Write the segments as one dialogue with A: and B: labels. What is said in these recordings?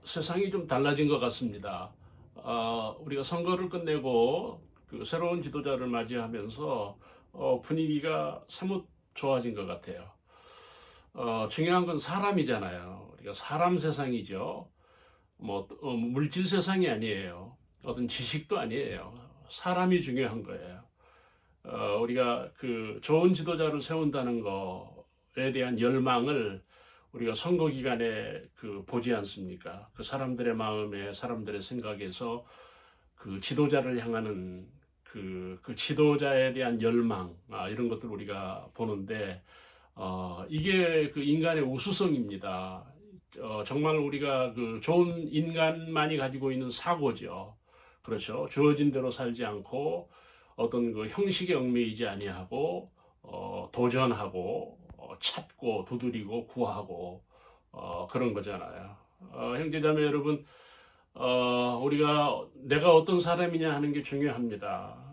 A: 세상이 좀 달라진 것 같습니다. 우리가 선거를 끝내고 그 새로운 지도자를 맞이하면서 분위기가 사뭇 좋아진 것 같아요. 중요한 건 사람이잖아요. 우리가 사람 세상이죠. 물질 세상이 아니에요. 어떤 지식도 아니에요. 사람이 중요한 거예요. 우리가 그 좋은 지도자를 세운다는 거에 대한 열망을 우리가 선거 기간에 그 보지 않습니까? 그 사람들의 마음에, 사람들의 생각에서 그 지도자를 향하는 그 지도자에 대한 열망, 이런 것들 우리가 보는데, 이게 그 인간의 우수성입니다. 정말 우리가 그 좋은 인간만이 가지고 있는 사고죠. 그렇죠. 주어진 대로 살지 않고 어떤 그 형식에 얽매이지 아니하고 도전하고 찾고 두드리고 구하고 그런 거잖아요. 형제자매 여러분, 우리가 내가 어떤 사람이냐 하는 게 중요합니다.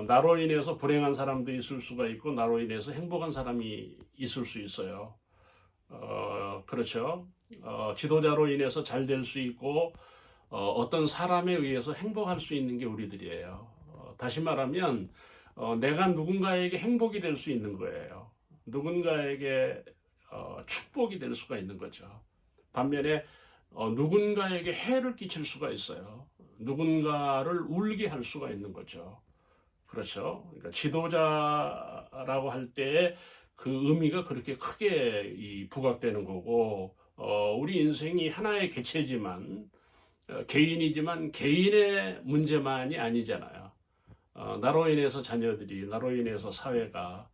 A: 나로 인해서 불행한 사람도 있을 수가 있고 나로 인해서 행복한 사람이 있을 수 있어요. 그렇죠. 지도자로 인해서 잘 될 수 있고 어떤 사람에 의해서 행복할 수 있는 게 우리들이에요. 다시 말하면 내가 누군가에게 행복이 될 수 있는 거예요. 누군가에게 축복이 될 수가 있는 거죠. 반면에 누군가에게 해를 끼칠 수가 있어요. 누군가를 울게 할 수가 있는 거죠. 그렇죠. 그러니까 지도자라고 할 때의 그 의미가 그렇게 크게 부각되는 거고, 우리 인생이 하나의 개체지만, 개인이지만 개인의 문제만이 아니잖아요. 나로 인해서 자녀들이, 나로 인해서 사회가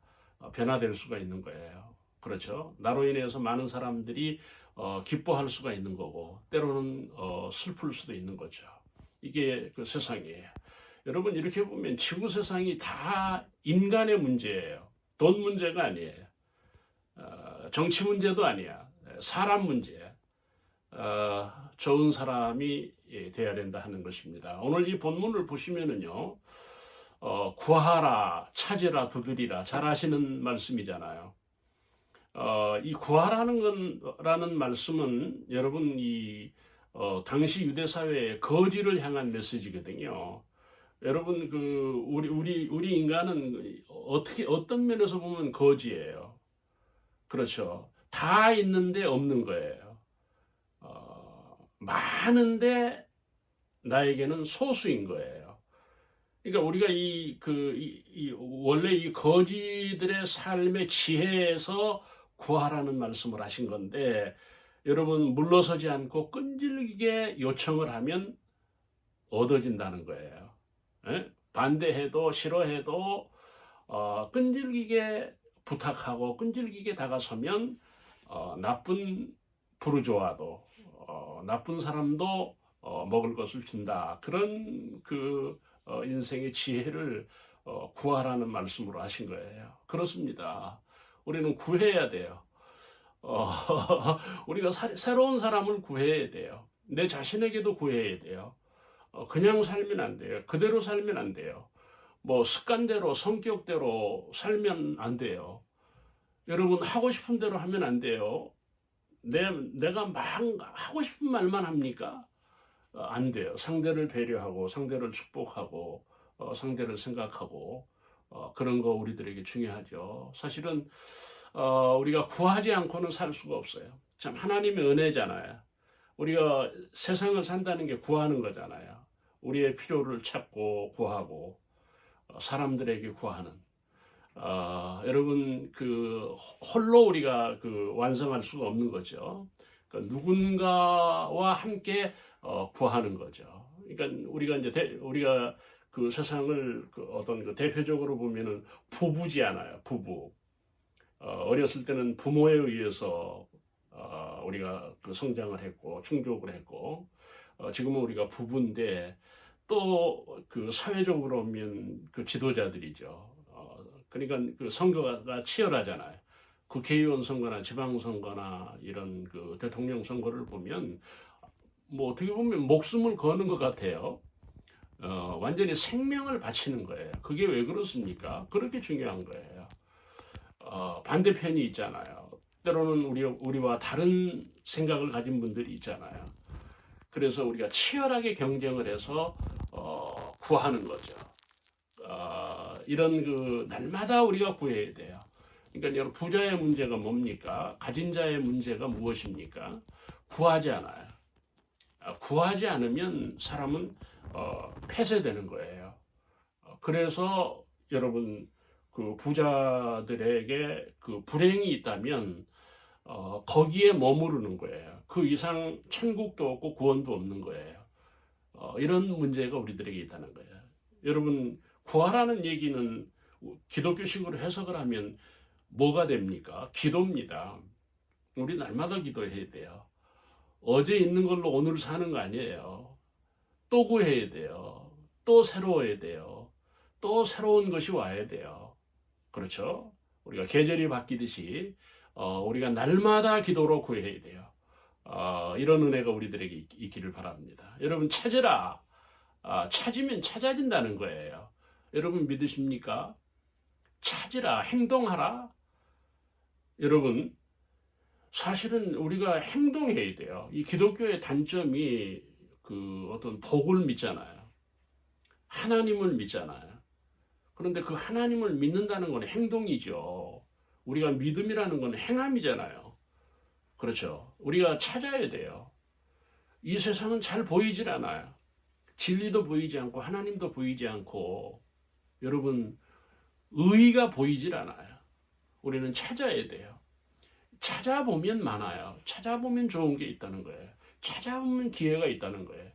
A: 변화될 수가 있는 거예요. 그렇죠. 나로 인해서 많은 사람들이 기뻐할 수가 있는 거고, 때로는 슬플 수도 있는 거죠. 이게 그 세상이에요. 여러분, 이렇게 보면 지구 세상이 다 인간의 문제예요. 돈 문제가 아니에요. 정치 문제도 아니야. 사람 문제야. 좋은 사람이 돼야 된다 하는 것입니다. 오늘 이 본문을 보시면은요, 구하라, 찾으라, 두드리라. 잘 아시는 말씀이잖아요. 이 구하라는 말씀은 여러분 당시 유대 사회의 거지를 향한 메시지거든요. 여러분 우리 인간은 어떤 면에서 보면 거지예요. 그렇죠. 다 있는데 없는 거예요. 많은데 나에게는 소수인 거예요. 그러니까 우리가 원래 이 거지들의 삶의 지혜에서 구하라는 말씀을 하신 건데, 여러분 물러서지 않고 끈질기게 요청을 하면 얻어진다는 거예요. 반대해도 싫어해도 끈질기게 부탁하고 끈질기게 다가서면 나쁜 부르조아도 나쁜 사람도 먹을 것을 준다. 그런 인생의 지혜를 구하라는 말씀으로 하신 거예요. 그렇습니다. 우리는 구해야 돼요. 우리가 새로운 사람을 구해야 돼요. 내 자신에게도 구해야 돼요. 그냥 살면 안 돼요. 그대로 살면 안 돼요. 습관대로, 성격대로 살면 안 돼요. 여러분, 하고 싶은 대로 하면 안 돼요. 내가 막 하고 싶은 말만 합니까? 안 돼요. 상대를 배려하고, 상대를 축복하고, 상대를 생각하고, 그런 거 우리들에게 중요하죠. 사실은, 우리가 구하지 않고는 살 수가 없어요. 참, 하나님의 은혜잖아요. 우리가 세상을 산다는 게 구하는 거잖아요. 우리의 필요를 찾고 구하고 사람들에게 구하는. 여러분 홀로 우리가 완성할 수가 없는 거죠. 그러니까 누군가와 함께 구하는 거죠. 그러니까 우리가 그 세상을 어떤 대표적으로 보면은 부부지 않아요. 부부. 어렸을 때는 부모에 의해서 우리가 성장을 했고 충족을 했고 지금은 우리가 부부인데 또 사회적으로 보면 지도자들이죠. 그러니까 선거가 치열하잖아요. 국회의원 선거나 지방선거나 이런 대통령 선거를 보면 어떻게 보면 목숨을 거는 것 같아요. 완전히 생명을 바치는 거예요. 그게 왜 그렇습니까? 그렇게 중요한 거예요. 반대편이 있잖아요. 때로는 우리와 다른 생각을 가진 분들이 있잖아요. 그래서 우리가 치열하게 경쟁을 해서 구하는 거죠. 이런 그 날마다 우리가 구해야 돼요. 그러니까 여러분, 부자의 문제가 뭡니까? 가진 자의 문제가 무엇입니까? 구하지 않아요. 구하지 않으면 사람은 폐쇄되는 거예요. 그래서 여러분, 그 부자들에게 그 불행이 있다면 거기에 머무르는 거예요. 그 이상 천국도 없고 구원도 없는 거예요. 이런 문제가 우리들에게 있다는 거예요. 여러분, 구하라는 얘기는 기독교식으로 해석을 하면 뭐가 됩니까? 기도입니다. 우리 날마다 기도해야 돼요. 어제 있는 걸로 오늘 사는 거 아니에요. 또 구해야 돼요. 또 새로워야 돼요. 또 새로운 것이 와야 돼요. 그렇죠? 우리가 계절이 바뀌듯이 우리가 날마다 기도로 구해야 돼요. 이런 은혜가 우리들에게 있기를 바랍니다. 여러분, 찾으라. 찾으면 찾아진다는 거예요. 여러분 믿으십니까? 찾으라, 행동하라. 여러분, 사실은 우리가 행동해야 돼요. 이 기독교의 단점이 그 어떤 복을 믿잖아요. 하나님을 믿잖아요. 그런데 그 하나님을 믿는다는 건 행동이죠. 우리가 믿음이라는 건 행함이잖아요. 그렇죠. 우리가 찾아야 돼요. 이 세상은 잘 보이질 않아요. 진리도 보이지 않고 하나님도 보이지 않고 여러분, 의의가 보이질 않아요. 우리는 찾아야 돼요. 찾아보면 많아요. 찾아보면 좋은 게 있다는 거예요. 찾아보면 기회가 있다는 거예요.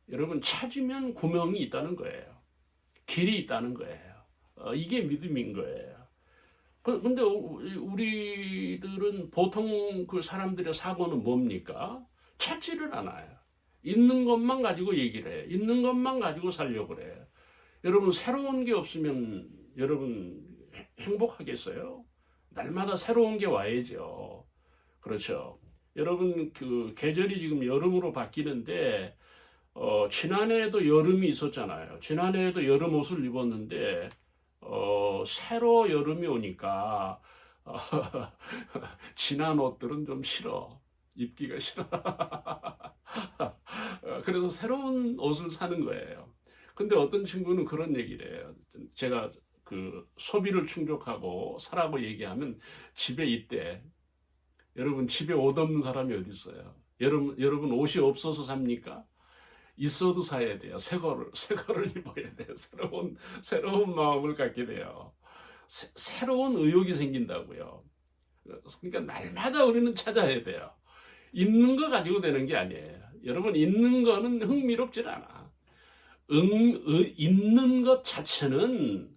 A: 여러분, 찾으면 구멍이 있다는 거예요. 길이 있다는 거예요. 이게 믿음인 거예요. 근데 우리들은 보통 그 사람들의 사고는 뭡니까? 찾지를 않아요. 있는 것만 가지고 얘기를 해요. 있는 것만 가지고 살려고 그래요. 여러분, 새로운 게 없으면 여러분 행복하겠어요? 날마다 새로운 게 와야죠. 그렇죠. 여러분, 그 계절이 지금 여름으로 바뀌는데 지난해에도 여름이 있었잖아요. 지난해에도 여름 옷을 입었는데 새로 여름이 오니까 지난 옷들은 좀 싫어. 입기가 싫어. 그래서 새로운 옷을 사는 거예요. 근데 어떤 친구는 그런 얘기를 해요. 제가 그 소비를 충족하고 사라고 얘기하면 집에 있대. 여러분, 집에 옷 없는 사람이 어디 있어요? 여러분 옷이 없어서 삽니까? 있어도 사야 돼요. 새 거를 입어야 돼요. 새로운 마음을 갖게 돼요. 새로운 의욕이 생긴다고요. 그러니까 날마다 우리는 찾아야 돼요. 있는 거 가지고 되는 게 아니에요. 여러분, 있는 거는 흥미롭질 않아. 있는 것 자체는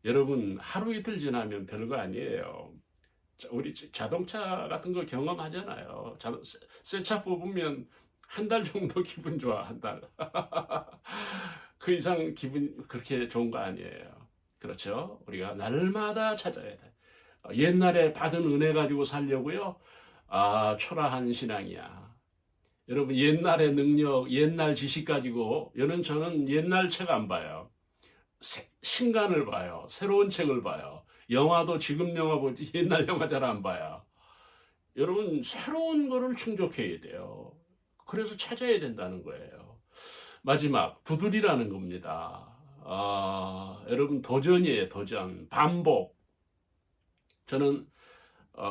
A: 여러분 하루 이틀 지나면 별거 아니에요. 우리 자동차 같은 거 경험하잖아요. 새 차 뽑으면 한 달 정도 기분 좋아, 한 달. 그 이상 기분 그렇게 좋은 거 아니에요. 그렇죠? 우리가 날마다 찾아야 돼. 옛날에 받은 은혜 가지고 살려고요? 초라한 신앙이야. 여러분, 옛날의 능력, 옛날 지식 가지고, 저는 옛날 책 안 봐요. 신간을 봐요. 새로운 책을 봐요. 영화도 지금 영화 보지 옛날 영화 잘 안 봐요. 여러분, 새로운 거를 충족해야 돼요. 그래서 찾아야 된다는 거예요. 마지막, 두드리라는 겁니다. 여러분, 도전이에요, 도전. 반복. 저는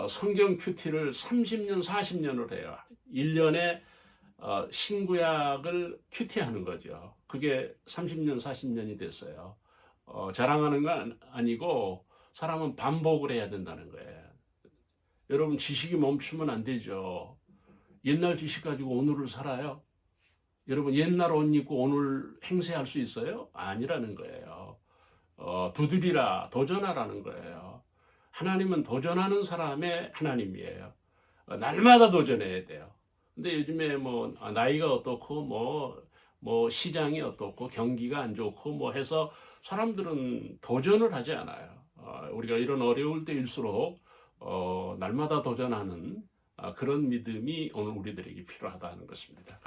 A: 성경 큐티를 30년, 40년을 해요. 1년에 신구약을 큐티하는 거죠. 그게 30년, 40년이 됐어요. 자랑하는 건 아니고 사람은 반복을 해야 된다는 거예요. 여러분, 지식이 멈추면 안 되죠. 옛날 지식 가지고 오늘을 살아요? 여러분, 옛날 옷 입고 오늘 행세할 수 있어요? 아니라는 거예요. 두드리라, 도전하라는 거예요. 하나님은 도전하는 사람의 하나님이에요. 날마다 도전해야 돼요. 근데 요즘에 뭐 나이가 어떻고 뭐 시장이 어떻고 경기가 안 좋고 뭐 해서 사람들은 도전을 하지 않아요. 우리가 이런 어려울 때일수록 날마다 도전하는 그런 믿음이 오늘 우리들에게 필요하다는 것입니다.